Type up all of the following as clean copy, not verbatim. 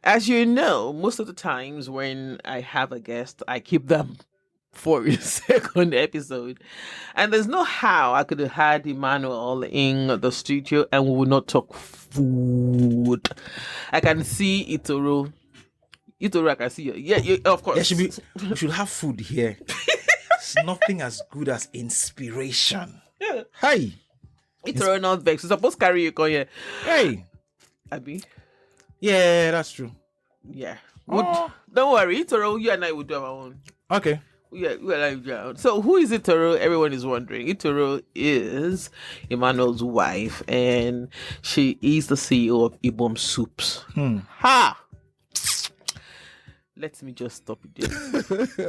As you know, most of the times when I have a guest, I keep them for a second episode. And there's no how I could have had Emmanuel in the studio and we would not talk food. I can see Itoro. Itoro, I can see you. Yeah, of course. We should have food here. It's nothing as good as inspiration. Yeah. Hi. Itoro not vexed. You're supposed to carry you here. Hey. Abi? Yeah, that's true. Yeah. Don't worry, Itoro, you and I will do our own. Okay. Yeah. So who is Itoro? Everyone is wondering. Itoro is Emmanuel's wife, and she is the CEO of Ibom Soups. Ha! Let me just stop it there.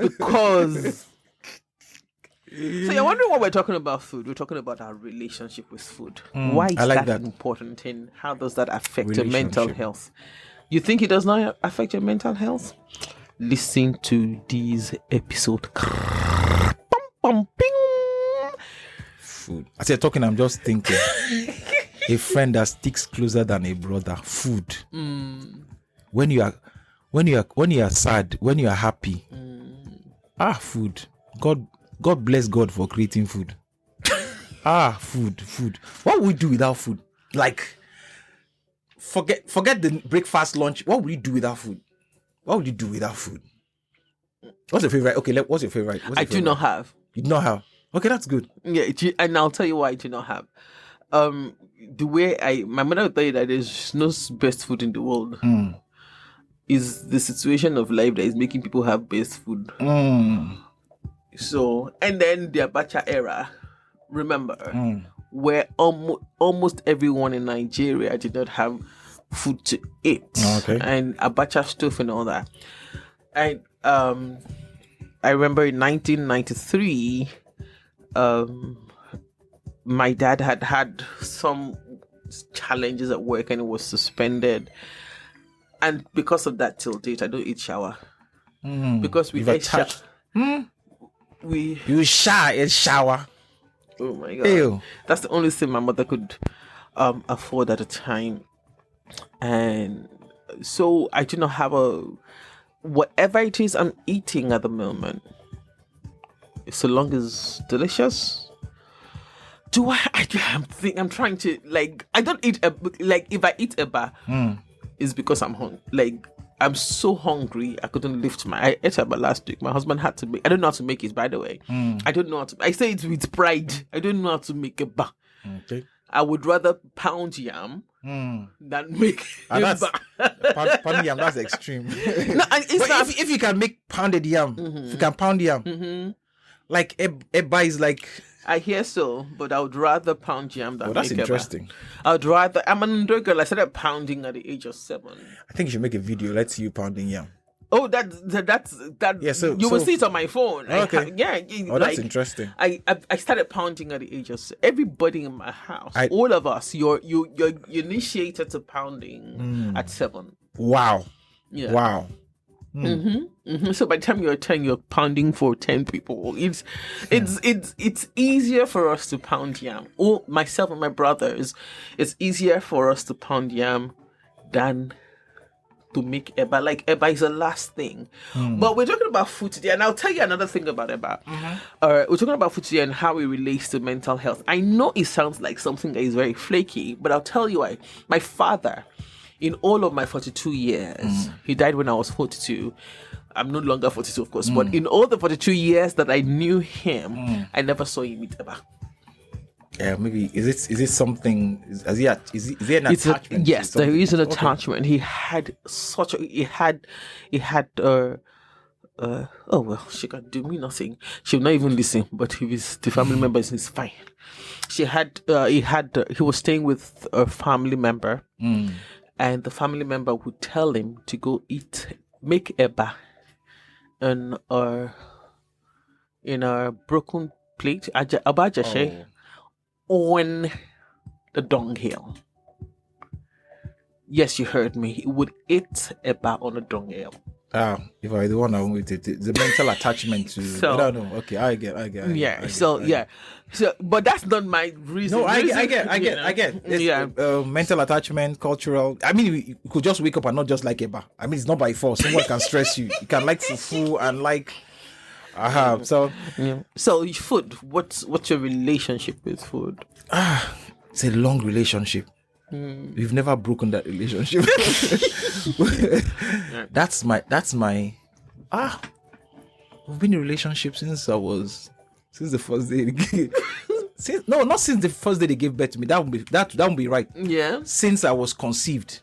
Because so you're wondering why we're talking about food. We're talking about our relationship with food. Why is that important, and how does that affect your mental health? You think it does not affect your mental health? Listen to this episode. Food. As you're talking, I'm just thinking. A friend that sticks closer than a brother. Food. When you are sad, when you are happy. Food. God bless God for creating food. Food. What would we do without food? Like, forget the breakfast, lunch. What would you do without food? What would you do without food? What's your favorite? Okay, what's your favorite? I do not have. You do not have? Okay, that's good. Yeah, and I'll tell you why I do not have. The way my mother would tell you that there's no best food in the world. Is the situation of life that is making people have best food. So, and then the abacha era, remember, where almost everyone in Nigeria did not have food to eat. And abacha stuff and all that. And I remember in 1993, my dad had some challenges at work and it was suspended. And because of that, till date, I don't eat shower. Because we ate shower. You shower. Oh my God. Ew. That's the only thing my mother could afford at the time. And so I do not have whatever it is I'm eating at the moment, so long as delicious. I'm trying to, like, I don't eat if I eat eba, it's because I'm hungry. Like, I'm so hungry, I couldn't lift I ate eba last week. My husband had to make. I don't know how to make it, by the way. I don't know how to. I say it with pride. I don't know how to make eba. Okay. I would rather pound yam than make pounded yam. That's extreme. No, if you can make pounded yam, if you can pound yam, like eba is like. I hear so, but I would rather pound yam than that's make interesting. Eba. I would rather. I'm an Ndo girl. I started pounding at the age of 7. I think you should make a video. Let's see you pounding yam. Oh, that's Yeah, so you will see it on my phone. Okay. That's interesting. I started pounding at the age of everybody in my house. All of us. You initiated to pounding at 7. Wow. Yeah. Wow. So by the time you're 10, you're pounding for 10 people. It's easier for us to pound yam. Or myself and my brothers, it's easier for us to pound yam than to make eba. Like, eba is the last thing. But we're talking about food today, and I'll tell you another thing about eba. We're talking about food today and how it relates to mental health. I know it sounds like something that is very flaky, but I'll tell you why. My father, in all of my 42 years, he died when I was 42. I'm no longer 42, of course, but in all the 42 years that I knew him, I never saw him eat eba. Yeah, maybe is it something? Is there an attachment? Yes, there is an attachment. He had oh well, she can do me nothing. She'll not even listen. But if it's the family members, it's fine. He was staying with a family member, and the family member would tell him to go make eba in a broken plate, abacha on the dunghill. Yes, you heard me. He would eat eba on a dunghill. If I the one I with it, the mental attachment to. So- I don't know. Okay, I get. Yeah. I get, So I get. yeah. So, but that's not my reason. No, I Reason, get. you know. It's, Yeah. mental attachment, cultural. I mean, you could just wake up and not just like Eba. I mean, it's not by force. Someone can stress you. You can like fufu and like. So Yeah. So food. What's your relationship with food? it's a long relationship. We've never broken that relationship. That's my. We've been in a relationship since the first day. Not since the first day they gave birth to me. That would be right. Yeah. Since I was conceived.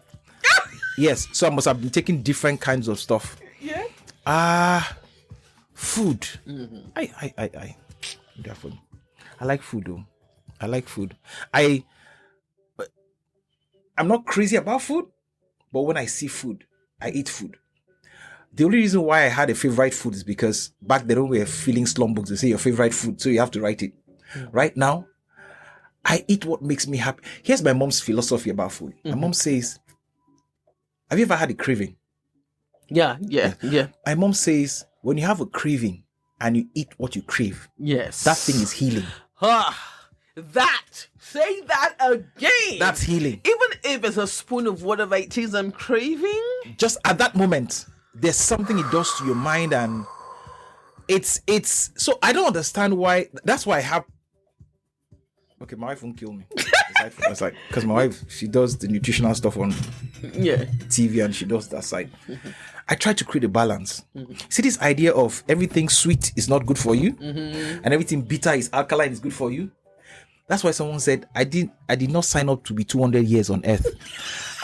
Yes. So I must have been taking different kinds of stuff. Yeah. Food. Definitely. I like food though. I like food. I'm not crazy about food, but when I see food, I eat food. The only reason why I had a favorite food is because back then when we were filling slum books, they say your favorite food, so you have to write it. Right now, I eat what makes me happy. Here's my mom's philosophy about food. My mom says, have you ever had a craving? Yeah. My mom says, when you have a craving and you eat what you crave, Yes. that thing is healing. Say that again. That's healing. Even if it's a spoon of whatever it is I'm craving. Just at that moment, there's something it does to your mind, and it's so I don't understand why. That's why I have. Okay, my wife won't kill me. It's like because my wife, she does the nutritional stuff on TV and she does that side. I try to create a balance. See this idea of everything sweet is not good for you, and everything bitter is alkaline is good for you. That's why someone said, I did not sign up to be 200 years on earth.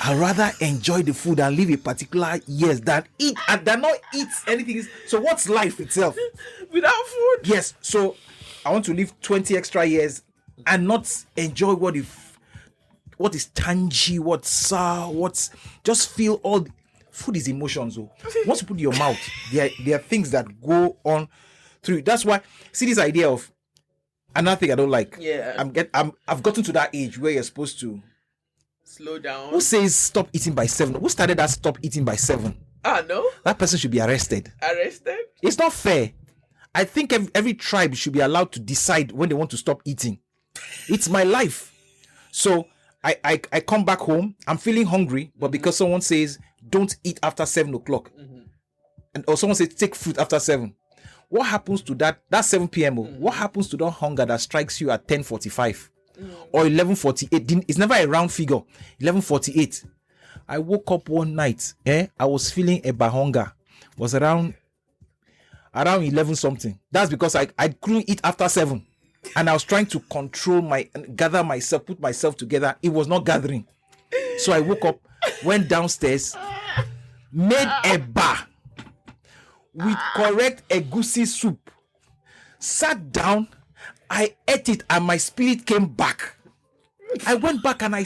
I'd rather enjoy the food and live a particular years than eat and than not eat anything. So what's life itself? Without food? Yes. So I want to live 20 extra years and not enjoy what is tangy, what's sour, just feel all. Food is emotions. So once you put it in your mouth, there are things that go on through. That's why, see this idea of, another thing I don't like. Yeah. I've gotten to that age where you're supposed to slow down. Who says stop eating by 7? Who started that stop eating by 7? No. That person should be arrested. Arrested? It's not fair. I think every tribe should be allowed to decide when they want to stop eating. It's my life. So I come back home, I'm feeling hungry, but because someone says don't eat after 7 o'clock, or someone says take fruit after 7. What happens to that? That's 7 p.m. What happens to that hunger that strikes you at 10:45 or 11:48? It's never a round figure. 11:48. I woke up one night. I was feeling a hunger. Was around 11 something. That's because I couldn't eat after 7, and I was trying to gather myself, put myself together. It was not gathering. So I woke up, went downstairs, made a bar with correct egusi soup, sat down, I ate it, and my spirit came back. I went back and I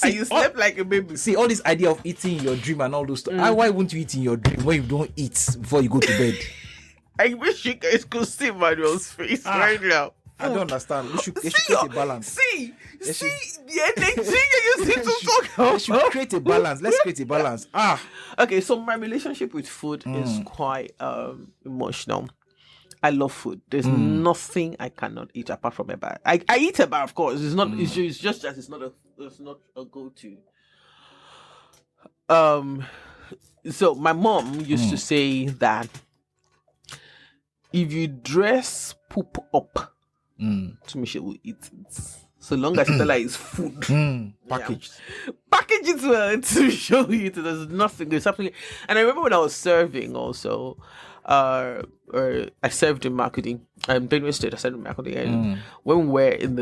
and you slept like a baby. See all this idea of eating in your dream and all those stuff. Why wouldn't you eat in your dream when you don't eat before you go to bed? I wish you guys could see Manuel's face right now. I don't understand. They should create a balance. See the energy you seem to talk about. They should create a balance. Let's create a balance. Okay, so my relationship with food is quite emotional. I love food. There's nothing I cannot eat apart from a bar. I eat a bar, of course. It's not. It's just that it's not a go-to. So my mom used to say that if you dress poop up, to me she will eat it. So long as it's like it's food. Packaged. Yeah. Package it well to show you that there's nothing. There's something. And I remember when I was serving also, I served in marketing. Benue State, I served in marketing. And when we were in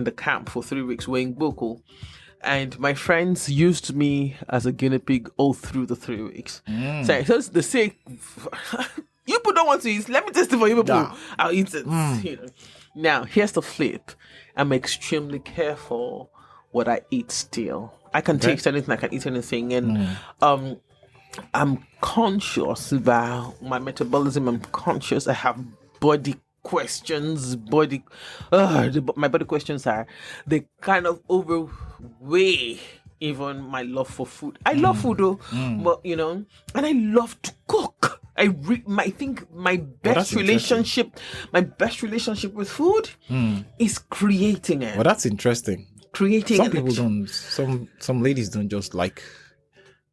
the camp for 3 weeks, we were in Boko. And my friends used me as a guinea pig all through the 3 weeks. So they say, you people don't want to eat, let me test it for you people. Yeah. I'll eat it. You know. Now, here's the flip. I'm extremely careful what I eat still. I can taste anything, I can eat anything. And I'm conscious about my metabolism. I'm conscious I have body questions. My body questions they kind of overweigh even my love for food. I love food though, but and I love to cook. I think my that's best relationship with food is creating it. Well, that's interesting. Creating Some it. people don't. Some ladies don't just like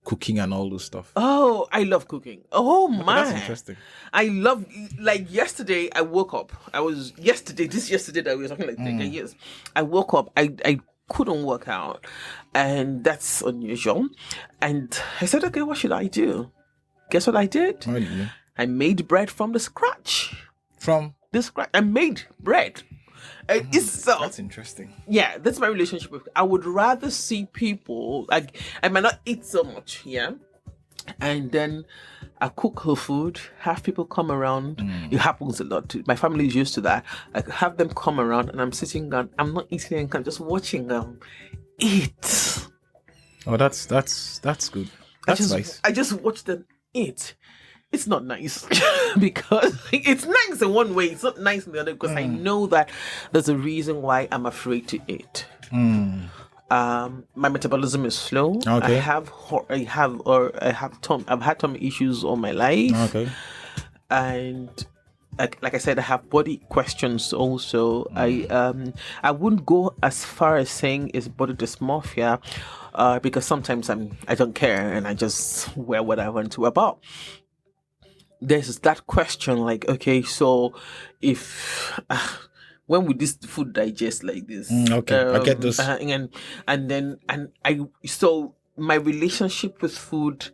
cooking and all those stuff. Oh, I love cooking. Oh my. That's interesting. I love, like, yesterday I woke up. Yesterday that we were talking, like 10 years. I woke up. I couldn't work out, and that's unusual. And I said, okay, what should I do? Guess what I did? What did you do? I made bread from the scratch. From The scratch. I made bread. that's interesting. Yeah, that's my relationship with. I would rather see people, like, I might not eat so much, yeah, and then I cook her food, have people come around. It happens a lot too. My family is used to that. I have them come around, and I'm sitting down. I'm not eating, I'm just watching them eat. Oh, that's good. That's nice. I just watch them eat. It's not nice because it's nice in one way. It's not nice in the other because I know that there's a reason why I'm afraid to eat. My metabolism is slow. Okay. I've had tummy issues all my life. Okay. And like I said, I have body questions also. I wouldn't go as far as saying it's body dysmorphia, because sometimes I don't care and I just wear what I want to wear. But there's that question, like, okay, so if when would this food digest like this? Okay, I get this. So my relationship with food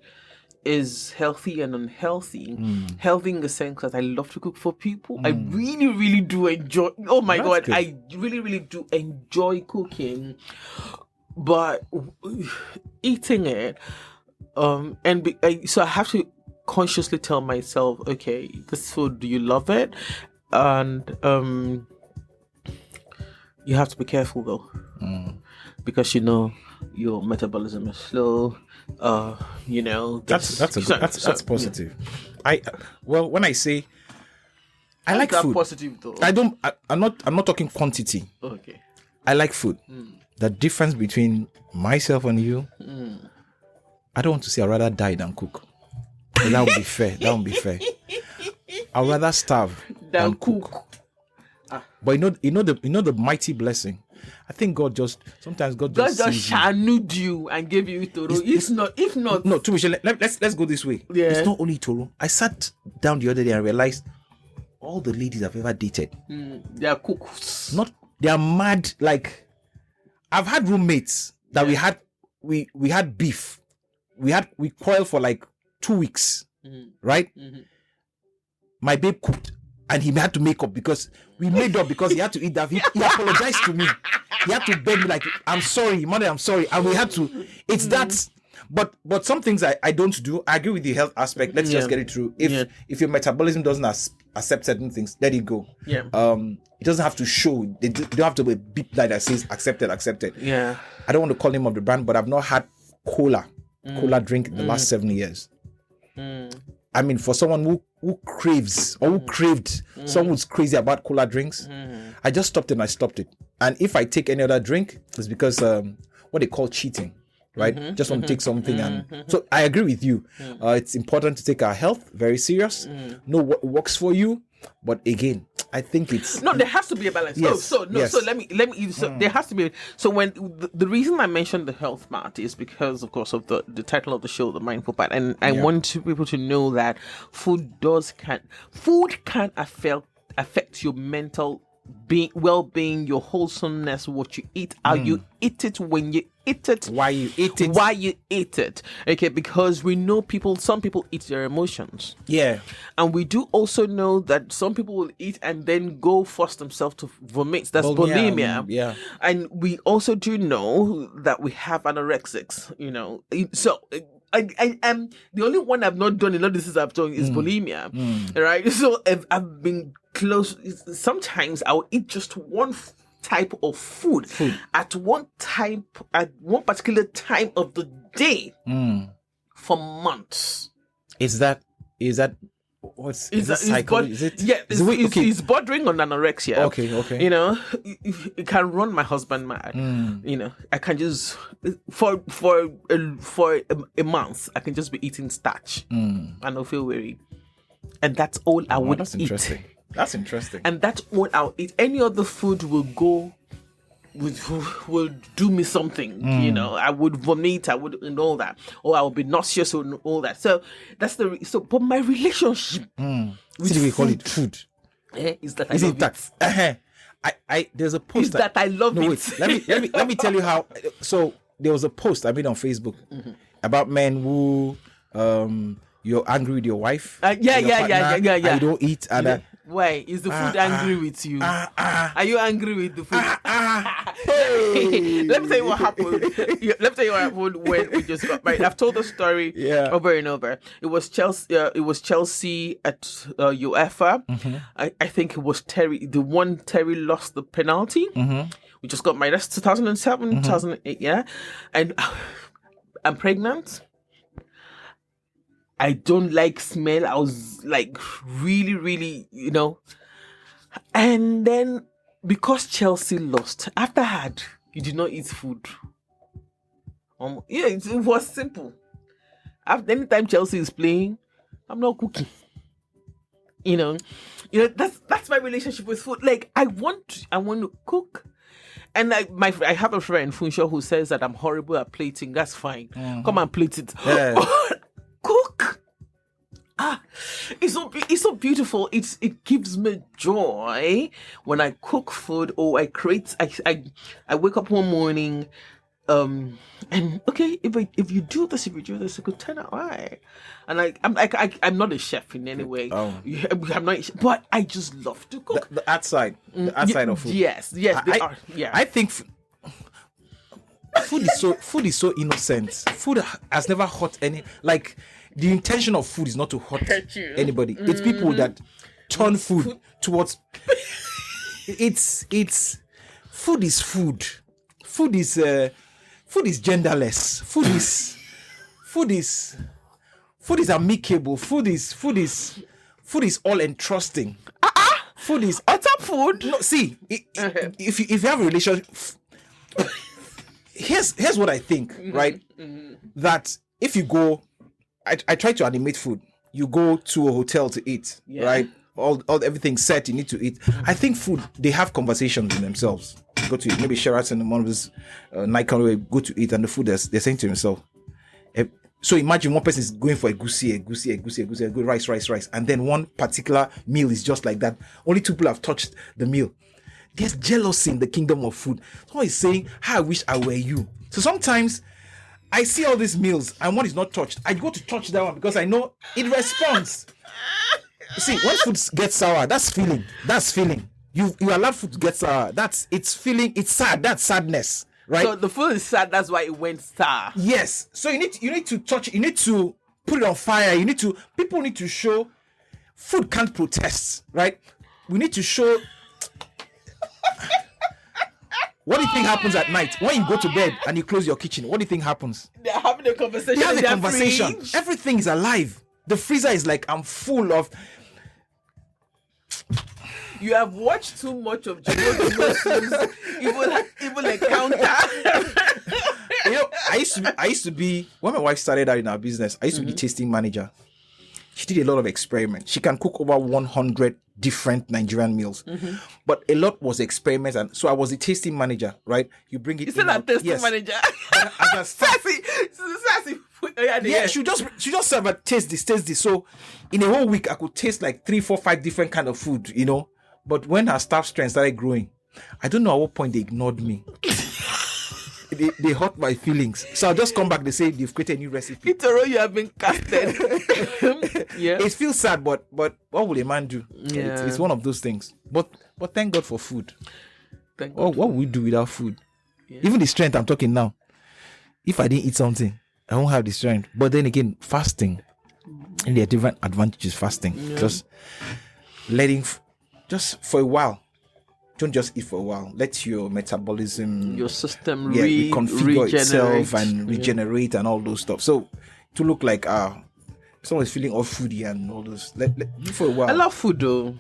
is healthy and unhealthy. Healthy in the sense that I love to cook for people. I really, really do enjoy. Oh my That's God, good. I really, really do enjoy cooking, but eating it, so I have to consciously tell myself, okay, this food, do you love it? And you have to be careful though, because your metabolism is slow. That's positive. When I say I like that food, positive though. I'm not talking quantity. Okay. I like food. The difference between myself and you, I don't want to say I'd rather die than cook. That would be fair. I'd rather starve than cook. But you know the mighty blessing. I think God just shanued you and gave you Toro. If not, no. Too much. Let's go this way. Yeah. It's not only Toro. I sat down the other day and realized all the ladies I've ever dated, they are cooks. They are mad. Like, I've had roommates that we had beef. We quarreled for like 2 weeks, right? My babe cooked and he had to make up because we made up because he had to eat that. He apologized to me. He had to beg me like, I'm sorry, mother, I'm sorry. And we had to, it's that. But some things I don't do. I agree with the health aspect. Let's just get it through. If your metabolism doesn't accept certain things, let it go. Yeah. It doesn't have to show. You don't have to be a beep light that says accepted. Yeah. I don't want to call name of the brand, but I've not had cola drink in the last 7 years. I mean, for someone who craves or who craved, someone who's crazy about cola drinks, I just stopped it and I stopped it. And if I take any other drink, it's because what they call cheating, right? Just want to take something. And so I agree with you. It's important to take our health very serious. Know what works for you. But again, I think there has to be a balance. Yes, So let me there has to be. So when the reason I mentioned the health part is because, of course, of the title of the show, The Mindful Part, and I want people to know that food can affect your mental well-being, your wholesomeness, what you eat, how you eat it, when you eat it, why you eat it. Okay, because we know some people eat their emotions. Yeah. And we do also know that some people will eat and then go force themselves to vomit. That's bulimia. Yeah. And we also do know that we have anorexics, So I am the only one I've not done. A lot of this I've done is bulimia, right? So I've been close. Sometimes I'll eat just one type of food at one particular time of the day for months. Is that what's is that psychology? Is it? Yeah, it's bordering on anorexia. Okay. It can run my husband mad. I can just for a month I can just be eating starch and I'll feel weary. and that's all I would That's eat. interesting. That's interesting. And that's all I'll eat. Any other food will do me something. You know, I would vomit. I would and all that, or I would be nauseous and all that. So that's but my relationship. With we call it food. Is that I Is love it that? I there's a post Is that I love it. Wait, let me tell you how. So there was a post I made on Facebook about men who you're angry with your wife. Yeah. And you don't eat and. Why is the food angry with you? Are you angry with the food? Hey. Let me tell you what happened. Let me tell you what happened when we just got married. I've told the story over and over. It was Chelsea. It was Chelsea at UEFA. I think it was Terry. The one Terry lost the penalty. We just got married. That's 2007, 2008. Yeah, and I'm pregnant. I don't like smell. I was like really, really, And then because Chelsea lost, after you did not eat food. It was simple. After anytime Chelsea is playing, I'm not cooking. That's my relationship with food. Like I want to cook. And I have a friend, Funsho, who says that I'm horrible at plating. That's fine. Come and plate it. Yeah. Cook. It's so beautiful. It gives me joy when I cook food or I create. I wake up one morning, and okay, if you do this, it could turn out right. And I'm not a chef in any way. I'm not, but I just love to cook. The outside of food. Yes, they are. Yeah, I think. Food is so innocent. Food has never hurt any. Like the intention of food is not to hurt anybody. It's people that turn food towards. It's food is food. Food is genderless. Food is amicable. Food is all entrusting. Food is utter food. No, see, if you have a relationship. Here's what I think, right? That if you go, I try to animate food. You go to a hotel to eat, right? All everything's set. You need to eat. I think food. They have conversations in themselves. Go to maybe Sheraton, one of those night where go to eat, and the food they're saying to themselves. So imagine one person is going for a goosey, rice, and then one particular meal is just like that. Only two people have touched the meal. There's jealousy in the kingdom of food. Someone is saying, "How I wish I were you." So sometimes I see all these meals and one is not touched. I go to touch that one because I know it responds. You see, when food gets sour, that's feeling. You allow food to get sour. It's feeling. It's sad. That's sadness, right? So the food is sad. That's why it went sour. Yes. So you need to touch it. You need to put it on fire. People need to show. Food can't protest, right? We need to show. What do you think happens at night when you go to bed and you close your kitchen? What do you think happens? They're having a conversation. They have a conversation. Fridge. Everything is alive. The freezer is like, I'm full of. You have watched too much of Jehovah's Muslims evil encounter. I used to be when my wife started out in our business. I used to be the tasting manager. She did a lot of experiments. She can cook over 100 different Nigerian meals, but a lot was experiments, and so I was the tasting manager. Right? You bring it. You said that tasting manager. As a sassy. Yeah, she just serve a taste this. So in a whole week, I could taste like 3, 4, 5 different kind of food. But when her staff strength started growing, I don't know at what point they ignored me. They hurt my feelings. So I'll just come back. They say they've created a new recipe. You have been casted. Yeah. It feels sad, but what will a man do? Yeah. It's one of those things. But thank God for food. What would we do without food? Yeah. Even the strength I'm talking now. If I didn't eat something, I won't have the strength. But then again, fasting. And there are different advantages fasting. Yeah. Just letting, just for a while. Don't just eat for a while. Let your metabolism, your system reconfigure itself and regenerate and all those stuff. So to look like someone's feeling all foodie and all those. Let for a while. I love food though.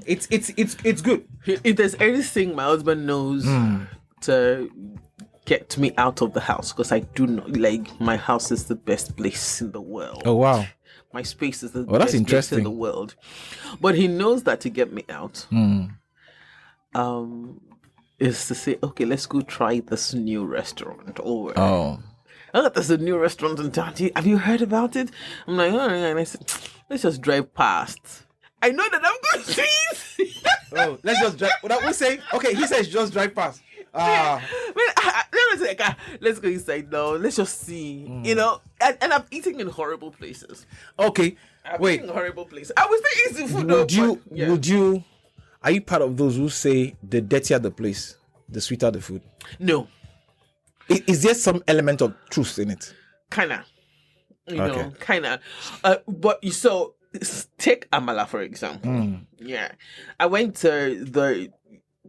It's good. If there's anything my husband knows to get me out of the house, because I do not like my house is the best place in the world. Oh wow. My space is the Oh, that's best place in interesting. the world. But he knows that to get me out, is to say, okay, let's go try this new restaurant. Or there's a new restaurant in town. Have you heard about it? I'm like, oh, yeah. And I said, let's just drive past. I know that I'm going to eat. Let's just drive. What we say? Okay, he says just drive past. Let's go inside now. Let's just see. You know, and I'm eating in horrible places. Okay, wait. In horrible places. I was still eating food. Would you? Are you part of those who say the dirtier the place, the sweeter the food? No. Is there some element of truth in it? Kinda. Kinda. But so take Amala for example. Yeah, I went to the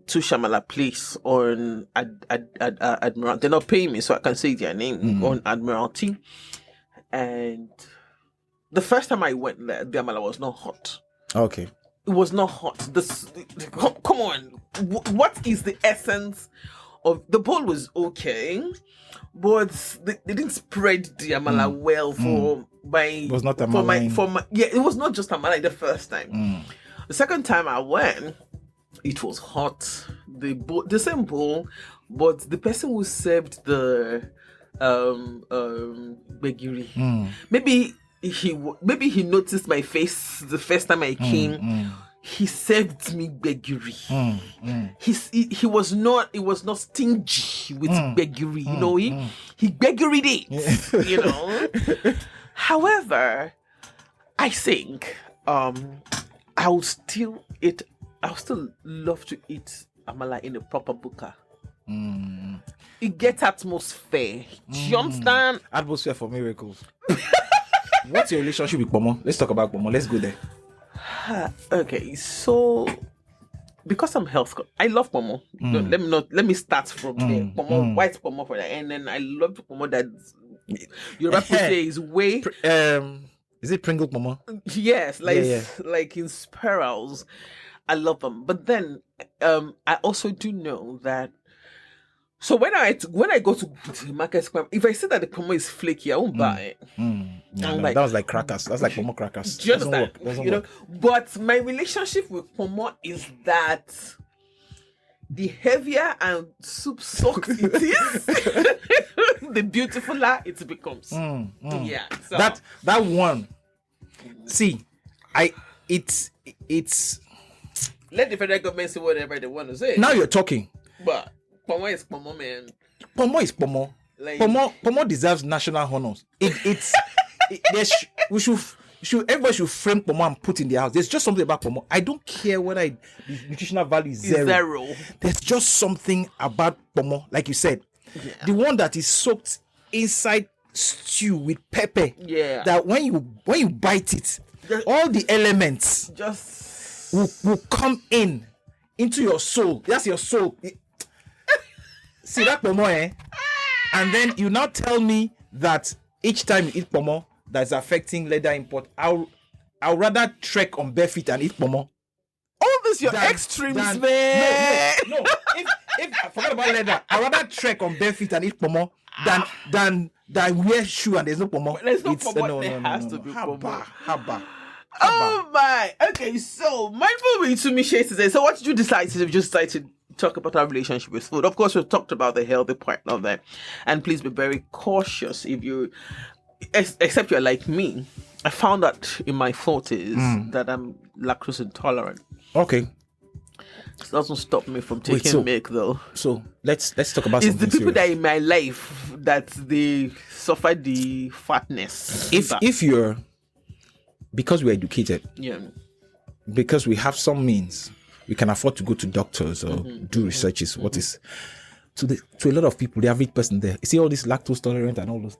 Shamala place on Admiral. They're not paying me, so I can say their name on Admiralty. And the first time I went there, the Amala was not hot. Okay. It was not hot. Come on. What is the essence of the bowl? Was okay, but they didn't spread the amala well for my. It was not amala. It was not just amala the first time. The second time I went, it was hot. The same bowl, but the person who served the begiri, maybe he noticed my face the first time I came. He served me begiri. He was not stingy with begiri. You know, he begiried it. You know. However, I think I'll still love to eat amala in a proper buka. It gets atmosphere. Do you understand? Atmosphere for miracles. What's your relationship with Pomo? Let's talk about Pomo. Let's go there. Okay, so because I'm I love Pomo. Let me start from there. Pomo, white Pomo for that, and then I love the Pomo that Yoruba people say is way. Is it Pringle Pomo? Yes, like in spirals. I love them, but then I also do know that. So when I go to the market square, if I see that the pomo is flaky, I won't buy it. That was like crackers. That's like pomo crackers. Do you understand? Doesn't work. But my relationship with pomo is that the heavier and soup soaked it is, the beautifuler it becomes. Yeah. So. That one. See, it's. Let the federal government say whatever they want to say. Now you're talking. But Pomo is Pomo, man. Pomo is Pomo. Like, Pomo deserves national honors. Everybody should frame Pomo and put in their house. There's just something about Pomo. I don't care whether the nutritional value is zero. There's just something about Pomo, like you said. Yeah. The one that is soaked inside stew with pepper. Yeah. That when you bite it, all the elements just will come into your soul. That's your soul. See that pomo, and then you now tell me that each time you eat pomo that's affecting leather import, I'll rather trek on bare feet and eat pomo. All this your extremes, man. No. If I forget about leather, I'd rather trek on bare feet and eat pomo than wear shoe and there's no pomo. There's no pomo. There has to be pomo. Haba. Oh my. Okay, so mindful with Sumi Shea today. So what did you decide to do? You just decided to talk about our relationship with food. Of course, we've talked about the healthy part of that. And please be very cautious if you, except you're like me. I found out in my 40s that I'm lactose intolerant. Okay. It doesn't stop me from taking milk though. So let's talk about it's something the people serious. that in my life that they suffer the fatness. If you're, because we're educated, because we have some means, we can afford to go to doctors or do researches. What is to a lot of people, the average person there, you see all this lactose tolerant and all those,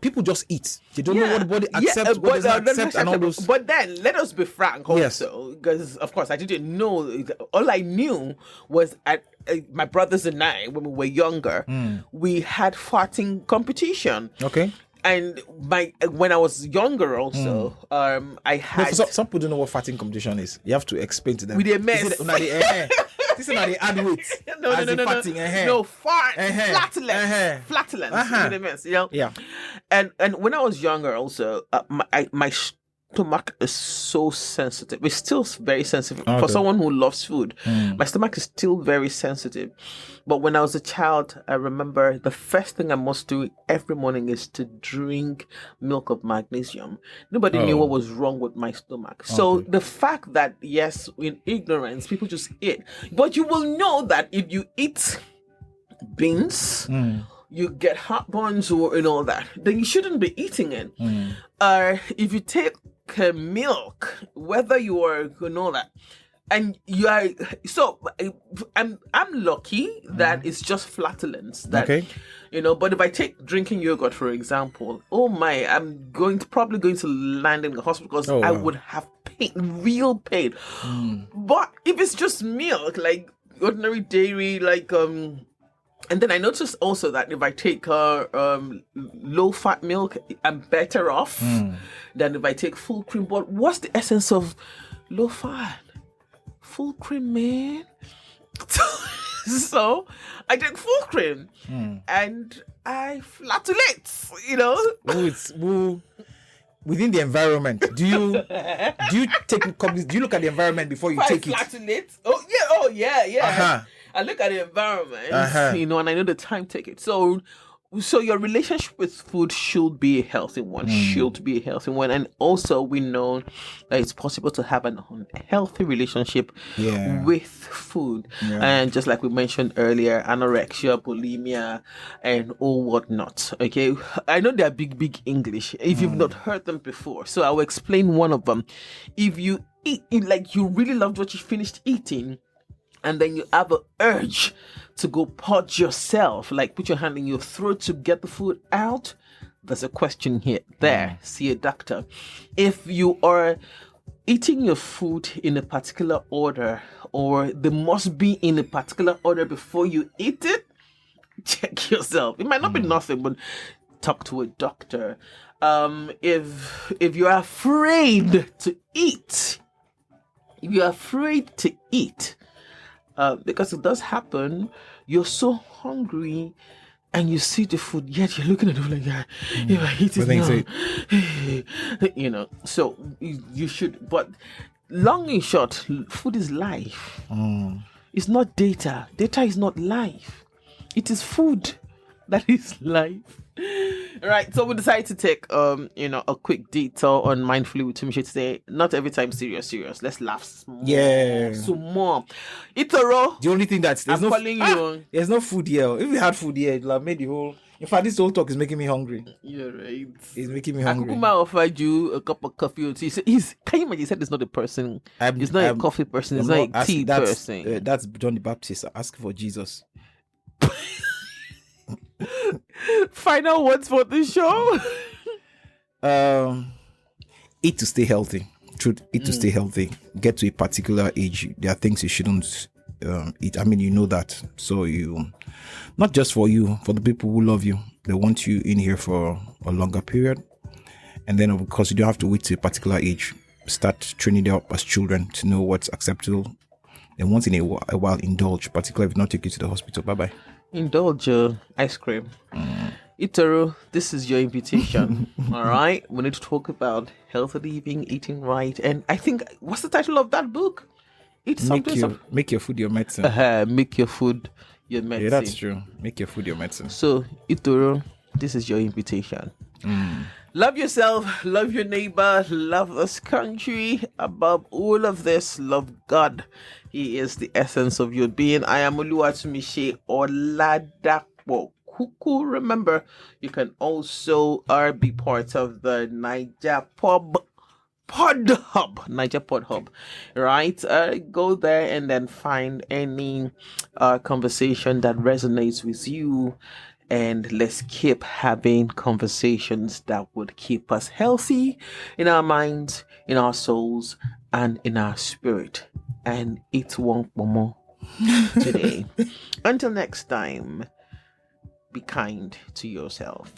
people just eat. They don't know what the body accepts, what does not accept, and all those. But then let us be frank also, because of course I didn't know. All I knew was my brothers and I, when we were younger, we had farting competition. Okay. And when I was younger also, I had... Some people don't know what farting competition is. You have to explain to them. With a mess. This is not the add weight. No, as no, the no, no, fatting, no, fart, flatulence, Uh-huh. you know what I mean? You know? Yeah. And when I was younger, also, my stomach is so sensitive. It's still very sensitive for Okay. someone who loves food. My stomach is still very sensitive. But when I was a child, I remember the first thing I must do every morning is to drink milk of magnesium. Nobody knew what was wrong with my stomach. So the fact that, yes, in ignorance, people just eat. But you will know that if you eat beans, you get heartburns or and all that, then you shouldn't be eating it. If you take milk, whether you are that, and you are I'm lucky that it's just flatulence that but if I take drinking yogurt, for example, oh my, I'm probably going to land in the hospital because I would have pain, real pain. But if it's just milk, like ordinary dairy, like and then I noticed also that if I take low-fat milk, I'm better off than if I take full cream. But what's the essence of low-fat? Full cream, man. So I take full cream and I flatulate, Within the environment, do you look at the environment before you take it? Flatulate? Oh yeah. I look at the environment, and I know the time take it. So your relationship with food should be a healthy one. And also we know that it's possible to have an unhealthy relationship with food. And just like we mentioned earlier, anorexia, bulimia, and all whatnot. Okay, I know they are big English if you've not heard them before. So I'll explain one of them. If you eat, like you really loved what you finished eating, and then you have an urge to go purge yourself, like put your hand in your throat to get the food out, there's a question here. See a doctor. If you are eating your food in a particular order, or they must be in a particular order before you eat it, check yourself. It might not be nothing, but talk to a doctor. If you're afraid to eat, because it does happen, you're so hungry and you see the food, yet you're looking at it like, if I eat it now, so you should. But long and short, food is life. It's not data. Data is not life. It is food that is life. Right, so we decided to take a quick detour on mindfully with Tumishe today. Not every time serious. Let's laugh some more. Itoro. The only thing that's I'm calling you. There's no food here. If we had food here, it would have made the whole. In fact, this whole talk is making me hungry. You're right. It's making me hungry. Akukuma offered you a cup of coffee or tea. Can you imagine? He said it's not a person. It's not a coffee person. It's not a tea person. That's John the Baptist. Ask for Jesus. Final words for the show. Eat to stay healthy. Eat to stay healthy. Get to a particular age, there are things you shouldn't eat. I mean, you know that. So you, not just for you, for the people who love you, they want you in here for a longer period. And then, of course, you don't have to wait to a particular age. Start training them up as children to know what's acceptable. And once in a while, indulge, particularly if not take you to the hospital. Bye-bye. Indulge ice cream. Itoro, this is your invitation. All right, we need to talk about healthy living, eating right, and I think, what's the title of that book? Make your food your medicine. Make your food your medicine. Yeah, that's true. Make your food your medicine. So Itoro, this is your invitation. Love yourself, love your neighbor, love this country. Above all of this, love God. He is the essence of your being. I am Oluwatumise Oladapo Kuku. Remember, you can also be part of the Niger Pod Hub, right? Go there and then find any conversation that resonates with you. And let's keep having conversations that would keep us healthy in our minds, in our souls, and in our spirit. And eat one more today. Until next time, be kind to yourself.